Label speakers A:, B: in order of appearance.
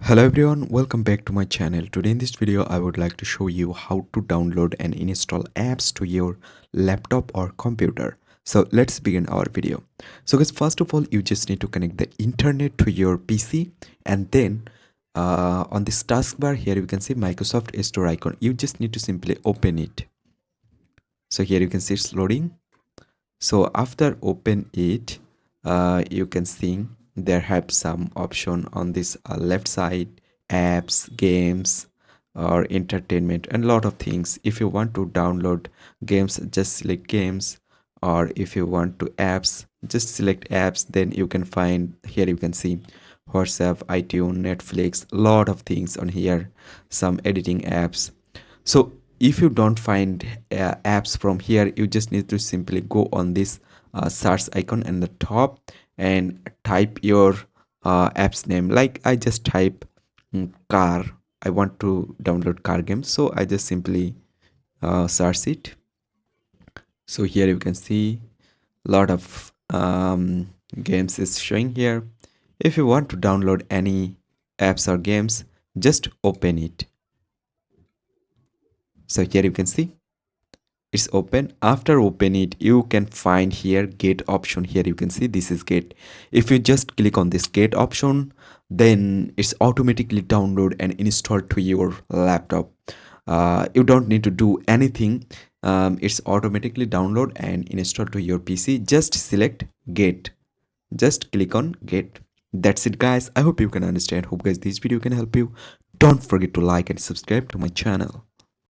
A: Hello everyone, welcome back to my channel. Today in this video I would like to show you how to download and install apps to your laptop or computer. So let's begin our video. So guys, first of all you just need to connect the internet to your PC, and then on this taskbar here you can see Microsoft Store icon. You just need to simply open it. So here you can see it's loading. So after open it, you can see there have some option on this left side: apps, games, or entertainment, and a lot of things. If you want to download games, just select games, or if you want to apps, just select apps. Then you can find here, you can see WhatsApp, iTunes, Netflix, lot of things on here, some editing apps. So if you don't find apps from here, you just need to simply go on this search icon in the top and type your app's name. Like I just type car. I want to download car games, so I just simply search it. So here you can see a lot of games is showing here. If you want to download any apps or games, just open it. So here you can see it's open. After open it, you can find here get option. Here you can see this is get. If you just click on this get option, then it's automatically download and installed to your laptop. You don't need to do anything. It's automatically download and install to your PC. Just select get, just click on get. That's it guys. I hope you can understand. Hope guys this video can help you. Don't forget to like and subscribe to my channel.